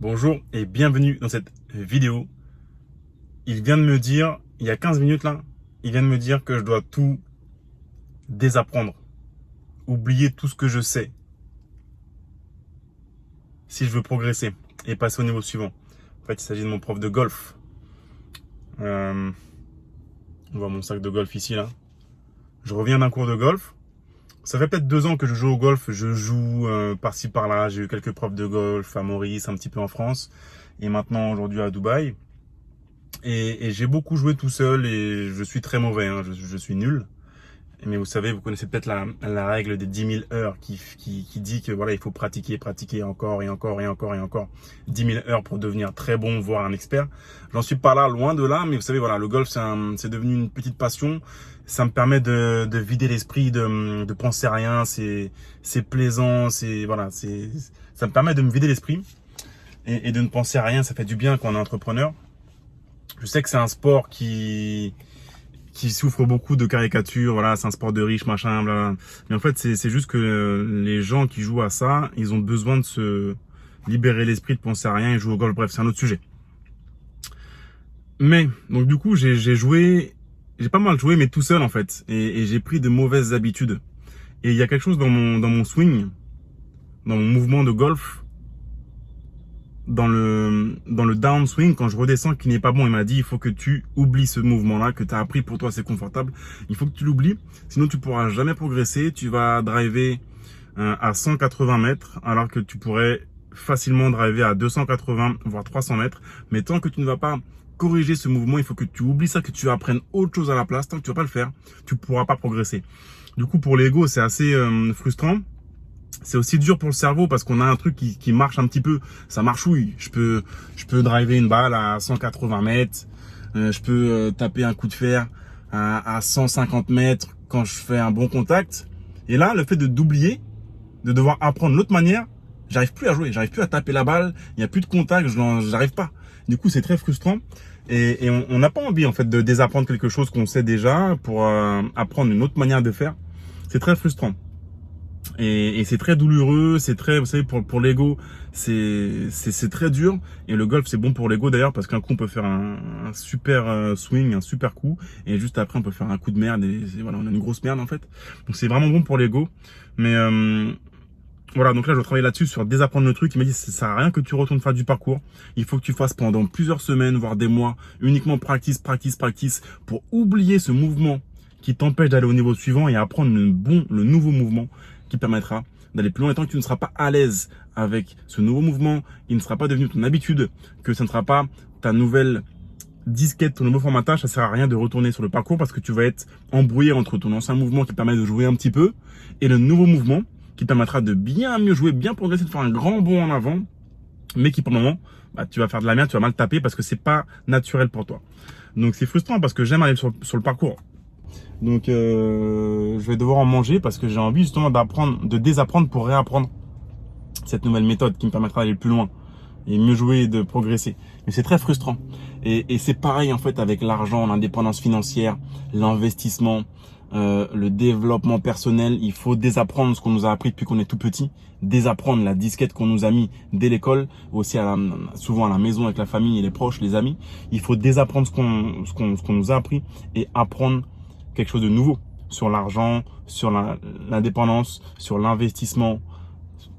Bonjour et bienvenue dans cette vidéo. Il vient de me dire, il y a 15 minutes là, il vient de me dire que je dois tout désapprendre. Oublier tout ce que je sais. Si je veux progresser et passer au niveau suivant. En fait, il s'agit de mon prof de golf. On voit mon sac de golf ici là. Je reviens d'un cours de golf. Ça fait peut-être 2 ans que je joue au golf. Je joue par-ci par-là. J'ai eu quelques profs de golf à Maurice, un petit peu en France. Et maintenant aujourd'hui à Dubaï. Et j'ai beaucoup joué tout seul et je suis très mauvais, hein. Je suis nul. Mais vous savez, vous connaissez peut-être la règle des 10 000 heures qui dit que voilà, il faut pratiquer encore et encore et encore et encore 10 000 heures pour devenir très bon, voire un expert. J'en suis pas là, loin de là, mais vous savez, voilà, le golf, c'est devenu une petite passion. Ça me permet de vider l'esprit, de penser à rien. C'est plaisant, ça me permet de me vider l'esprit et de ne penser à rien. Ça fait du bien quand on est entrepreneur. Je sais que c'est un sport qui souffre beaucoup de caricatures, voilà, c'est un sport de riche, machin, bla. Mais en fait, c'est juste que les gens qui jouent à ça, ils ont besoin de se libérer l'esprit, de penser à rien et jouer au golf. Bref, c'est un autre sujet. Mais, donc du coup, j'ai pas mal joué, mais tout seul en fait. Et j'ai pris de mauvaises habitudes. Et il y a quelque chose dans mon swing, dans mon mouvement de golf, dans le downswing, quand je redescends, qui n'est pas bon. Il m'a dit, il faut que tu oublies ce mouvement-là, que tu as appris pour toi, c'est confortable. Il faut que tu l'oublies, sinon tu pourras jamais progresser. Tu vas driver à 180 mètres, alors que tu pourrais facilement driver à 280, voire 300 mètres. Mais tant que tu ne vas pas corriger ce mouvement, il faut que tu oublies ça, que tu apprennes autre chose à la place. Tant que tu vas pas le faire, tu pourras pas progresser. Du coup, pour l'ego, c'est assez frustrant. C'est aussi dur pour le cerveau parce qu'on a un truc qui marche un petit peu, ça marchouille. Je peux driver une balle à 180 mètres, je peux taper un coup de fer à 150 mètres quand je fais un bon contact. Et là, le fait d'oublier, de devoir apprendre l'autre manière, j'arrive plus à jouer, j'arrive plus à taper la balle, il n'y a plus de contact, j'arrive pas. Du coup, c'est très frustrant et on n'a pas envie en fait de désapprendre quelque chose qu'on sait déjà pour apprendre une autre manière de faire. C'est très frustrant. Et c'est très douloureux, c'est très, vous savez, pour l'ego, c'est très dur. Et le golf, c'est bon pour l'ego d'ailleurs, parce qu'un coup, on peut faire un super swing, un super coup, et juste après, on peut faire un coup de merde, et voilà, on a une grosse merde en fait. Donc c'est vraiment bon pour l'ego. Mais voilà, donc là, je vais travailler là-dessus, sur désapprendre le truc. Il m'a dit, ça sert à rien que tu retournes faire du parcours. Il faut que tu fasses pendant plusieurs semaines, voire des mois, uniquement practice, pour oublier ce mouvement qui t'empêche d'aller au niveau suivant et apprendre le nouveau mouvement qui permettra d'aller plus loin. Et tant que tu ne seras pas à l'aise avec ce nouveau mouvement, il ne sera pas devenu ton habitude, que ce ne sera pas ta nouvelle disquette, ton nouveau formatage, ça sert à rien de retourner sur le parcours parce que tu vas être embrouillé entre ton ancien mouvement qui permet de jouer un petit peu et le nouveau mouvement qui permettra de bien mieux jouer, bien progresser, de faire un grand bond en avant, mais qui pour le moment, tu vas faire de la merde, tu vas mal taper parce que c'est pas naturel pour toi. Donc c'est frustrant parce que j'aime aller sur le parcours. Donc je vais devoir en manger parce que j'ai envie justement de désapprendre pour réapprendre cette nouvelle méthode qui me permettra d'aller plus loin et mieux jouer et de progresser. Mais c'est très frustrant. Et c'est pareil en fait avec l'argent, l'indépendance financière, l'investissement, le développement personnel. Il faut désapprendre ce qu'on nous a appris depuis qu'on est tout petit, désapprendre la disquette qu'on nous a mis dès l'école, aussi souvent à la maison avec la famille et les proches, les amis. Il faut désapprendre ce qu'on nous a appris et apprendre quelque chose de nouveau sur l'argent, sur l'indépendance, sur l'investissement,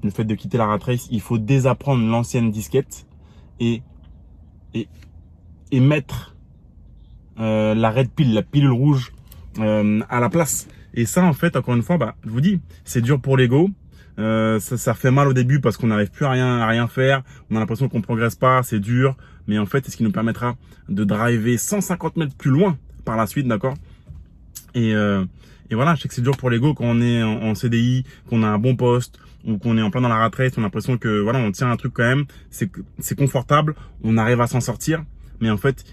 le fait de quitter la rat race. Il faut désapprendre l'ancienne disquette et mettre la red pill, la pilule rouge à la place. Et ça, en fait, encore une fois, je vous dis, c'est dur pour l'ego. Ça fait mal au début parce qu'on n'arrive plus à rien faire. On a l'impression qu'on progresse pas, c'est dur. Mais en fait, c'est ce qui nous permettra de driver 150 mètres plus loin par la suite, d'accord ? Et voilà, je sais que c'est dur pour l'ego quand on est en CDI, qu'on a un bon poste ou qu'on est en plein dans la rat race, on a l'impression que voilà, on tient un truc quand même, c'est confortable, on arrive à s'en sortir, mais en fait,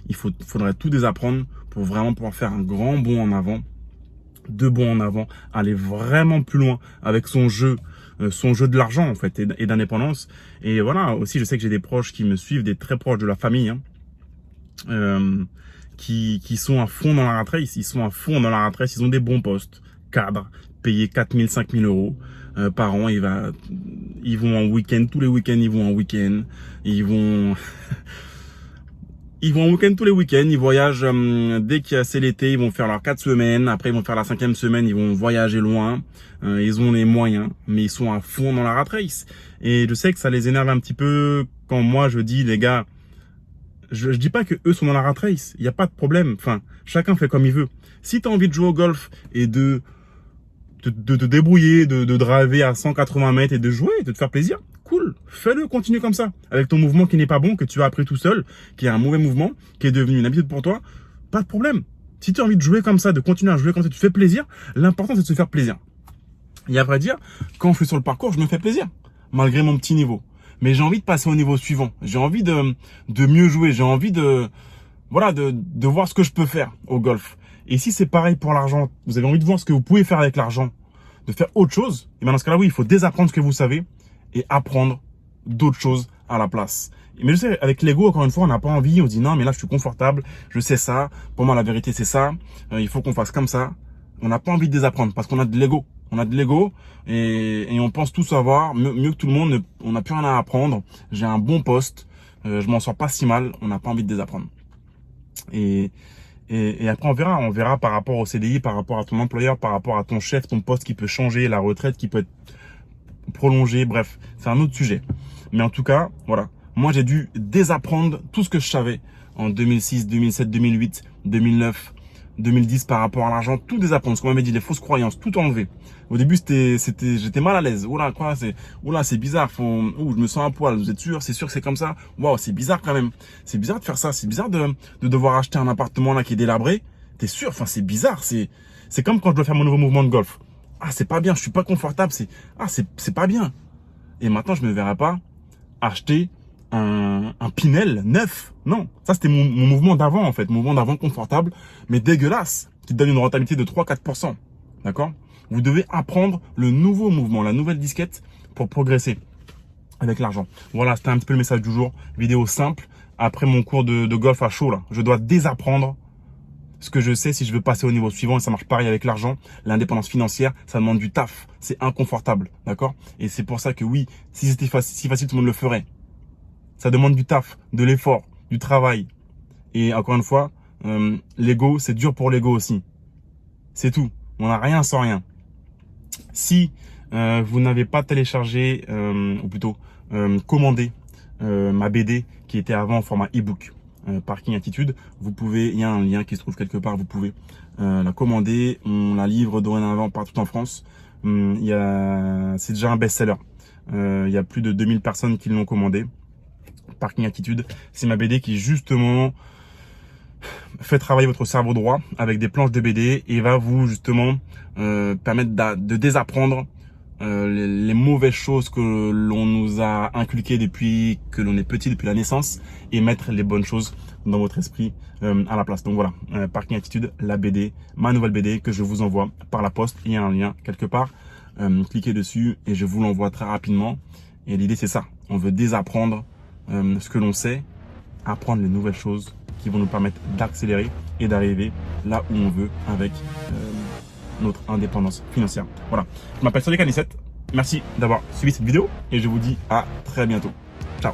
faudrait tout désapprendre pour vraiment pouvoir faire un grand bond en avant, 2 bonds en avant, aller vraiment plus loin avec son jeu de l'argent en fait et d'indépendance. Et voilà, aussi je sais que j'ai des proches qui me suivent, des très proches de la famille, qui sont à fond dans la rat race, ils sont à fond dans la rat race, ils ont des bons postes, cadres, payer 4 000, 5 000 euros par an. Ils vont en week-end, tous les week-ends, ils vont en week-end. Ils vont en week-end tous les week-ends. Ils voyagent dès qu'il y a c'est l'été, ils vont faire leurs 4 semaines. Après, ils vont faire la 5e semaine, ils vont voyager loin. Ils ont les moyens, mais ils sont à fond dans la rat race. Et je sais que ça les énerve un petit peu quand moi je dis, les gars, je dis pas que eux sont dans la rat race. Il n'y a pas de problème. Enfin, chacun fait comme il veut. Si tu as envie de jouer au golf et de te débrouiller, de driver à 180 mètres et de jouer, de te faire plaisir, cool, fais-le, continue comme ça. Avec ton mouvement qui n'est pas bon, que tu as appris tout seul, qui est un mauvais mouvement, qui est devenu une habitude pour toi, pas de problème. Si tu as envie de jouer comme ça, de continuer à jouer comme ça, tu te fais plaisir, l'important c'est de se faire plaisir. Et à vrai dire, quand je suis sur le parcours, je me fais plaisir, malgré mon petit niveau. Mais j'ai envie de passer au niveau suivant. J'ai envie de mieux jouer. J'ai envie de voir ce que je peux faire au golf. Et si c'est pareil pour l'argent, vous avez envie de voir ce que vous pouvez faire avec l'argent, de faire autre chose, et bien dans ce cas-là, oui, il faut désapprendre ce que vous savez et apprendre d'autres choses à la place. Mais je sais, avec l'ego, encore une fois, on n'a pas envie, on se dit non, mais là, je suis confortable, je sais ça, pour moi, la vérité, c'est ça, il faut qu'on fasse comme ça. On n'a pas envie de désapprendre parce qu'on a de l'ego. On a de l'ego et on pense tout savoir, mieux que tout le monde, on n'a plus rien à apprendre. J'ai un bon poste, je m'en sors pas si mal, on n'a pas envie de désapprendre. Et après on verra par rapport au CDI, par rapport à ton employeur, par rapport à ton chef, ton poste qui peut changer, la retraite qui peut être prolongée, bref, c'est un autre sujet. Mais en tout cas, voilà, moi j'ai dû désapprendre tout ce que je savais en 2006, 2007, 2008, 2009, 2010 par rapport à l'argent, tout désapprendre. Ce qu'on m'avait dit, les fausses croyances, tout enlever. Au début, j'étais mal à l'aise. Oula, quoi, c'est bizarre. Je me sens à poil. Vous êtes sûr? C'est sûr que c'est comme ça? Waouh, c'est bizarre quand même. C'est bizarre de faire ça. C'est bizarre de devoir acheter un appartement là qui est délabré. T'es sûr? Enfin, c'est bizarre. C'est comme quand je dois faire mon nouveau mouvement de golf. Ah, c'est pas bien. Je suis pas confortable. C'est pas bien. Et maintenant, je me verrai pas acheter un Pinel neuf. Non, ça c'était mon mouvement d'avant en fait. Mon mouvement d'avant confortable, mais dégueulasse, qui te donne une rentabilité de 3-4%. D'accord? Vous devez apprendre le nouveau mouvement, la nouvelle disquette pour progresser avec l'argent. Voilà, c'était un petit peu le message du jour. Vidéo simple. Après mon cours de golf à chaud, là, je dois désapprendre ce que je sais si je veux passer au niveau suivant. Et ça marche pareil avec l'argent. L'indépendance financière, ça demande du taf. C'est inconfortable. D'accord? Et c'est pour ça que oui, si c'était si facile, tout le monde le ferait. Ça demande du taf, de l'effort, du travail. Et encore une fois, l'ego, c'est dur pour l'ego aussi. C'est tout. On n'a rien sans rien. Si vous n'avez pas téléchargé, ou plutôt commandé ma BD qui était avant en format e-book, Parking Attitude, vous pouvez, il y a un lien qui se trouve quelque part, vous pouvez la commander. On la livre dorénavant partout en France. C'est déjà un best-seller. Il y a plus de 2000 personnes qui l'ont commandé. Parking Attitude, c'est ma BD qui justement fait travailler votre cerveau droit avec des planches de BD et va vous justement permettre de désapprendre les mauvaises choses que l'on nous a inculquées depuis que l'on est petit, depuis la naissance, et mettre les bonnes choses dans votre esprit à la place. Donc voilà, Parking Attitude, la BD, ma nouvelle BD que je vous envoie par la poste. Il y a un lien quelque part, cliquez dessus et je vous l'envoie très rapidement. Et l'idée c'est ça, on veut désapprendre ce que l'on sait, apprendre les nouvelles choses qui vont nous permettre d'accélérer et d'arriver là où on veut avec notre indépendance financière. Voilà, je m'appelle Sadiq Anicet. Merci d'avoir suivi cette vidéo et je vous dis à très bientôt. Ciao.